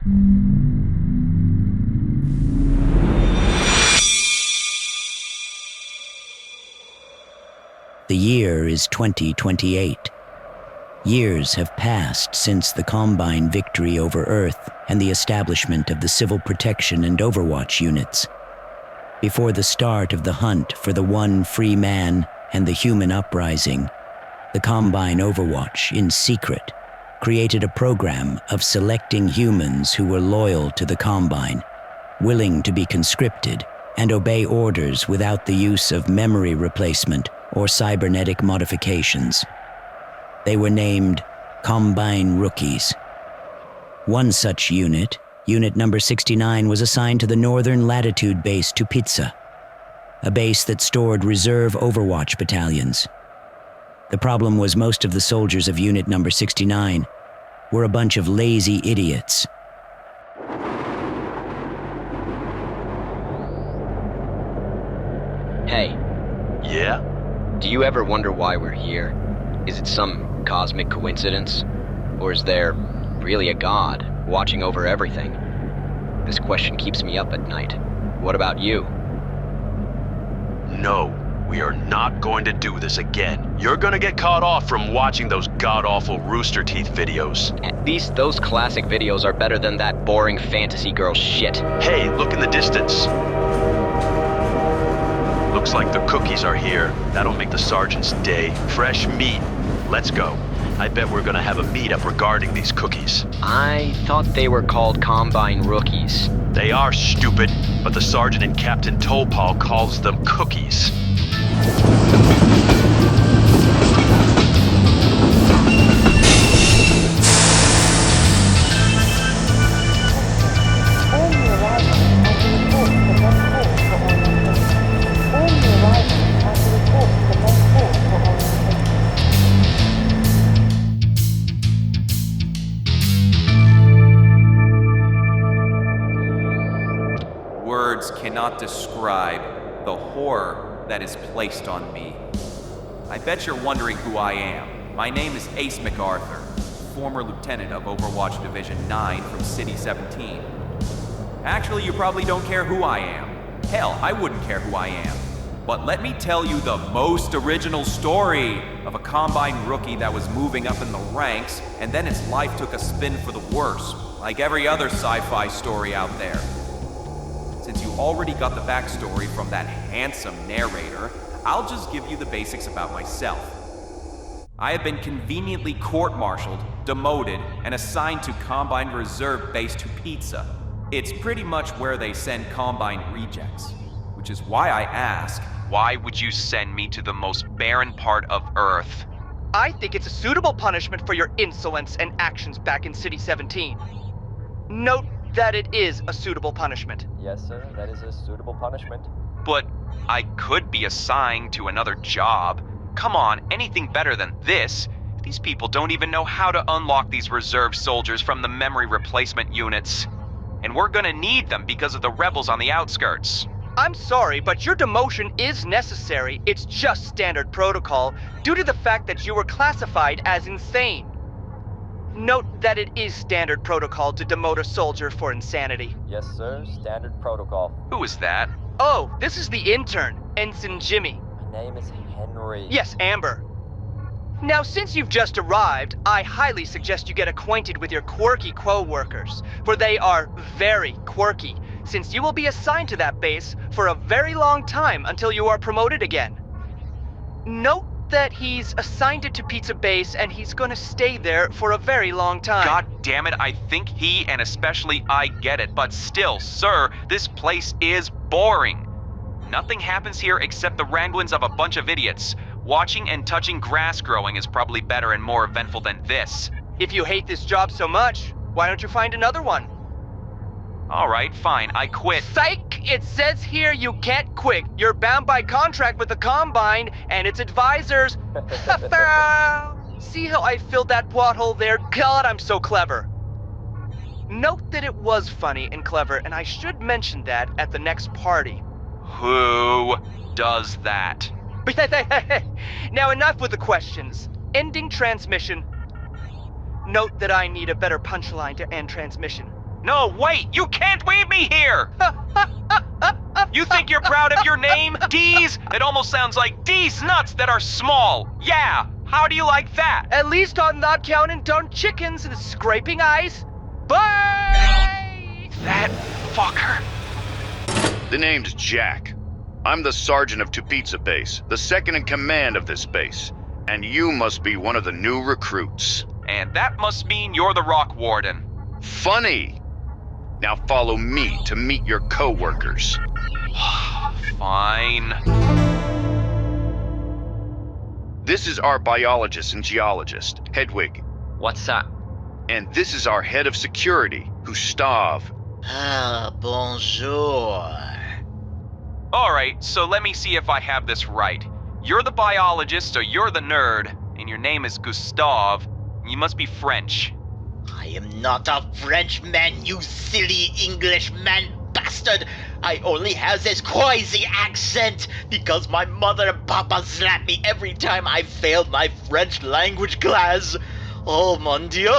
The year is 2028. Years have passed since the Combine victory over Earth and the establishment of the Civil Protection and Overwatch units. Before the start of the hunt for the one free man and the human uprising, the Combine Overwatch, in secret, created a program of selecting humans who were loyal to the Combine, willing to be conscripted and obey orders without the use of memory replacement or cybernetic modifications. They were named Combine Rookies. One such unit, Unit Number 69, was assigned to the Northern Latitude Base Tupitsa, a base that stored reserve Overwatch battalions. The problem was most of the soldiers of Unit Number 69 were a bunch of lazy idiots. Hey. Yeah? Do you ever wonder why we're here? Is it some cosmic coincidence? Or is there really a god watching over everything? This question keeps me up at night. What about you? No, we are not going to do this again. You're gonna get caught off from watching those god-awful Rooster Teeth videos. At least those classic videos are better than that boring fantasy girl shit. Hey, look in the distance. Looks like the cookies are here. That'll make the sergeant's day. Fresh meat. Let's go. I bet we're gonna have a meetup regarding these cookies. I thought they were called Combine Rookies. They are stupid, but the sergeant and Captain Topal calls them cookies. Words cannot describe the horror that is placed on me. I bet you're wondering who I am. My name is Ace MacArthur, former lieutenant of Overwatch Division 9 from City 17. Actually, you probably don't care who I am. Hell, I wouldn't care who I am. But let me tell you the most original story of a Combine rookie that was moving up in the ranks, and then his life took a spin for the worse, like every other sci-fi story out there. Since you already got the backstory from that handsome narrator, I'll just give you the basics about myself. I have been conveniently court-martialed, demoted, and assigned to Combine Reserve Base Tupitsa. It's pretty much where they send Combine rejects, which is why I ask, why would you send me to the most barren part of Earth? I think it's a suitable punishment for your insolence and actions back in City 17. Note that it is a suitable punishment. Yes, sir, that is a suitable punishment. But I could be assigned to another job. Come on, anything better than this? These people don't even know how to unlock these reserve soldiers from the memory replacement units. And we're gonna need them because of the rebels on the outskirts. I'm sorry, but your demotion is necessary. It's just standard protocol, due to the fact that you were classified as insane. Note that it is standard protocol to demote a soldier for insanity. Yes, sir, standard protocol. Who is that? Oh, this is the intern, Ensign Jimmy. My name is Henry. Yes, Amber. Now, since you've just arrived, I highly suggest you get acquainted with your quirky co-workers, for they are very quirky, since you will be assigned to that base for a very long time until you are promoted again. Note that he's assigned to Tupitsa Base and he's gonna stay there for a very long time. God damn it, I think he and especially I get it, but still, sir, this place is boring. Nothing happens here except the wranglings of a bunch of idiots. Watching and touching grass growing is probably better and more eventful than this. If you hate this job so much, why don't you find another one? Alright, fine, I quit. Psych! It says here you can't quit. You're bound by contract with the Combine and its advisors. See how I filled that plot hole there? God, I'm so clever. Note that it was funny and clever, and I should mention that at the next party. Who does that? Now enough with the questions. Ending transmission. Note that I need a better punchline to end transmission. No, wait! You can't leave me here! You think you're proud of your name, D's? It almost sounds like D's nuts that are small. Yeah, how do you like that? At least I'm not counting darn chickens and scraping ice. Bye! That fucker. The name's Jack. I'm the sergeant of Tupitsa Base, the second in command of this base. And you must be one of the new recruits. And that must mean you're the Rock Warden. Funny! Now follow me to meet your co-workers. Fine. This is our biologist and geologist, Hedwig. What's that? And this is our head of security, Gustav. Ah, bonjour. Alright, so let me see if I have this right. You're the biologist, or you're the nerd, and your name is Gustav. You must be French. I am not a Frenchman, you silly Englishman bastard! I only have this crazy accent because my mother and papa slap me every time I failed my French language class. Oh mon dieu!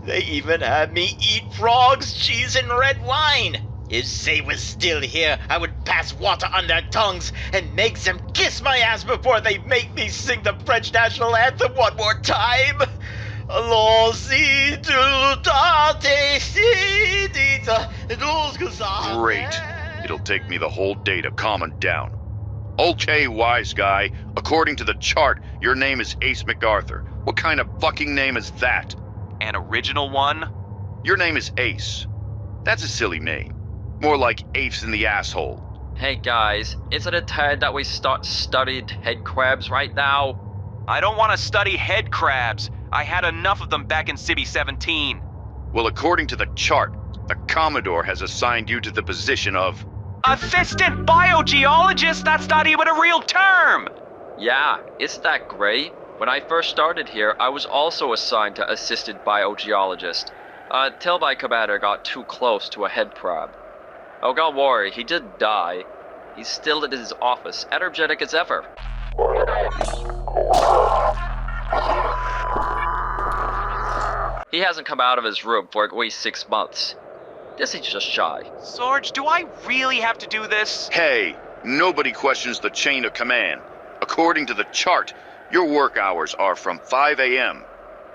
They even had me eat frogs, cheese, and red wine! If they was still here, I would pass water on their tongues and make them kiss my ass before they make me sing the French national anthem one more time! Great. It'll take me the whole day to calm him down. Okay, wise guy. According to the chart, your name is Ace MacArthur. What kind of fucking name is that? An original one? Your name is Ace. That's a silly name. More like apes in the asshole. Hey guys, isn't it time that we start studied headcrabs right now? I don't want to study headcrabs. I had enough of them back in Cibi 17. Well, according to the chart, the Commodore has assigned you to the position of... Assistant biogeologist? That's not even a real term! Yeah, isn't that great? When I first started here, I was also assigned to assistant biogeologist. Till my commander got too close to a headcrab. Oh, don't worry, he didn't die. He's still in his office, energetic as ever. He hasn't come out of his room for at least 6 months. Guess he's just shy. Sarge, do I really have to do this? Hey, nobody questions the chain of command. According to the chart, your work hours are from 5 a.m.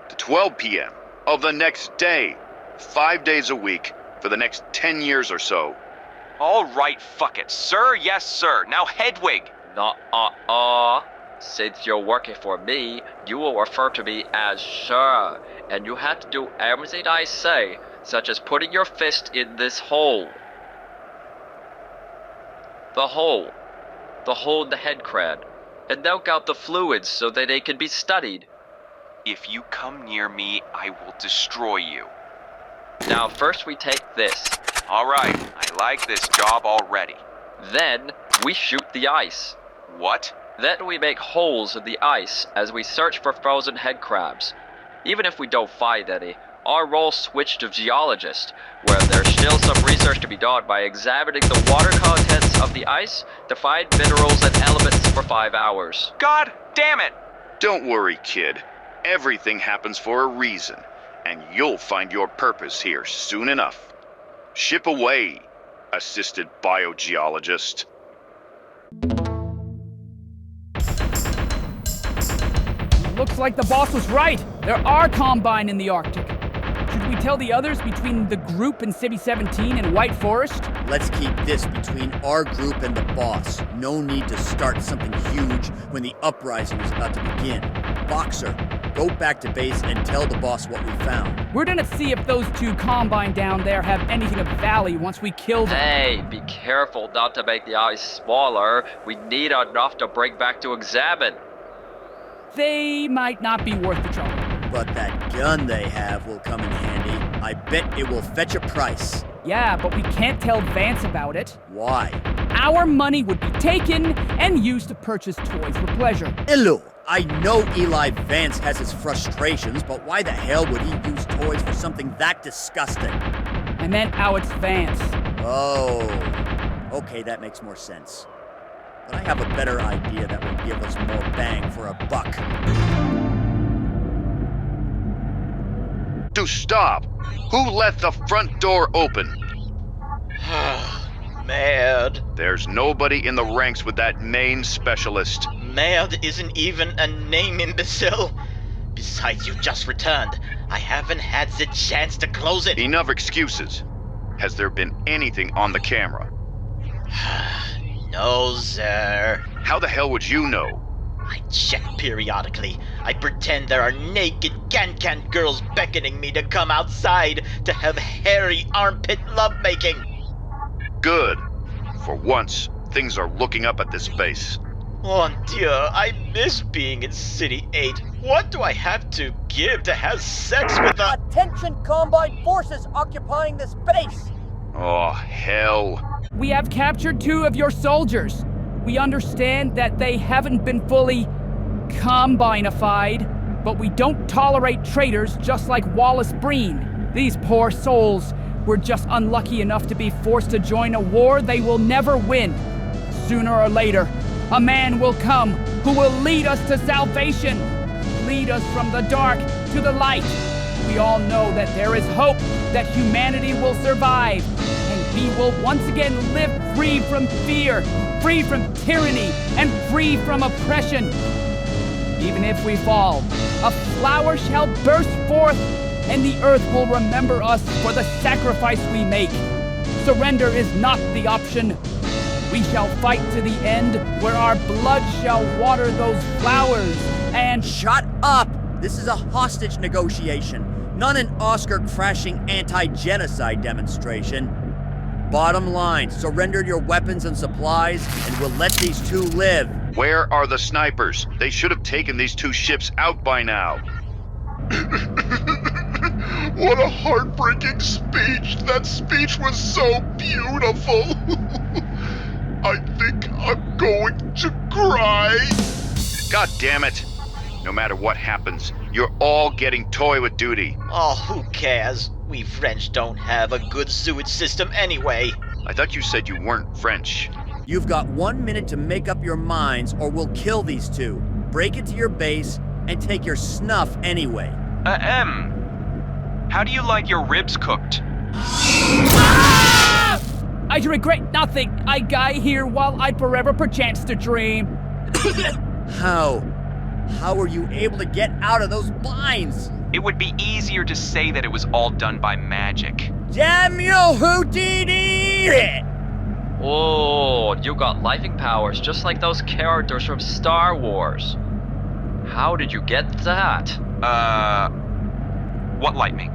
to 12 p.m. of the next day. 5 days a week for the next 10 years or so. All right, fuck it. Sir, yes, sir. Now, Hedwig. Since you're working for me, you will refer to me as Sir, and you have to do everything I say, such as putting your fist in this hole. The hole in the headcrab, and milk out the fluids so that they can be studied. If you come near me, I will destroy you. Now, first we take this. All right, I like this job already. Then, we shoot the ice. What? Then we make holes in the ice as we search for frozen headcrabs. Even if we don't find any, our role switched to geologist, where there's still some research to be done by examining the water contents of the ice to find minerals and elements for 5 hours. God damn it! Don't worry, kid. Everything happens for a reason, and you'll find your purpose here soon enough. Ship away, assisted biogeologist. Looks like the boss was right. There are Combine in the Arctic. Should we tell the others between the group in Cibi 17 and White Forest? Let's keep this between our group and the boss. No need to start something huge when the uprising is about to begin. Boxer, go back to base and tell the boss what we found. We're gonna see if those 2 Combine down there have anything of value once we kill them. Hey, be careful not to make the ice smaller. We need enough to bring back to examine. They might not be worth the trouble. But that gun they have will come in handy. I bet it will fetch a price. Yeah, but we can't tell Vance about it. Why? Our money would be taken and used to purchase toys for pleasure. Hello, I know Eli Vance has his frustrations, but why the hell would he use toys for something that disgusting? I meant Alex Vance. Oh, okay, that makes more sense. But I have a better idea that will give us more bang for a buck. Do stop! Who left the front door open? Mad. There's nobody in the ranks with that main specialist. Mad isn't even a name, imbecile. Besides, you just returned. I haven't had the chance to close it. Enough excuses. Has there been anything on the camera? No, sir. How the hell would you know? I check periodically. I pretend there are naked can-can girls beckoning me to come outside to have hairy armpit lovemaking. Good. For once, things are looking up at this base. Oh dear, I miss being in City 8. What do I have to give to have sex with a— Attention Combine forces occupying this base! Oh, hell. We have captured 2 of your soldiers. We understand that they haven't been fully combinified, but we don't tolerate traitors just like Wallace Breen. These poor souls were just unlucky enough to be forced to join a war they will never win. Sooner or later, a man will come who will lead us to salvation, lead us from the dark to the light. We all know that there is hope that humanity will survive, and we will once again live free from fear, free from tyranny, and free from oppression. Even if we fall, a flower shall burst forth, and the earth will remember us for the sacrifice we make. Surrender is not the option. We shall fight to the end, where our blood shall water those flowers, and— Shut up! This is a hostage negotiation, not an Oscar-crashing anti-genocide demonstration. Bottom line, surrender your weapons and supplies, and we'll let these 2 live. Where are the snipers? They should have taken these 2 ships out by now. What a heartbreaking speech! That speech was so beautiful! I think I'm going to cry! God damn it! No matter what happens, you're all getting toy with duty. Oh, who cares? We French don't have a good sewage system anyway. I thought you said you weren't French. You've got 1 minute to make up your minds, or we'll kill these 2. Break into your base, and take your snuff anyway. How do you like your ribs cooked? I regret nothing. I die here while I forever perchance to dream. How? How were you able to get out of those binds? It would be easier to say that it was all done by magic. Damn you, Houdini! Oh, you got lifing powers just like those characters from Star Wars. How did you get that? What lightning?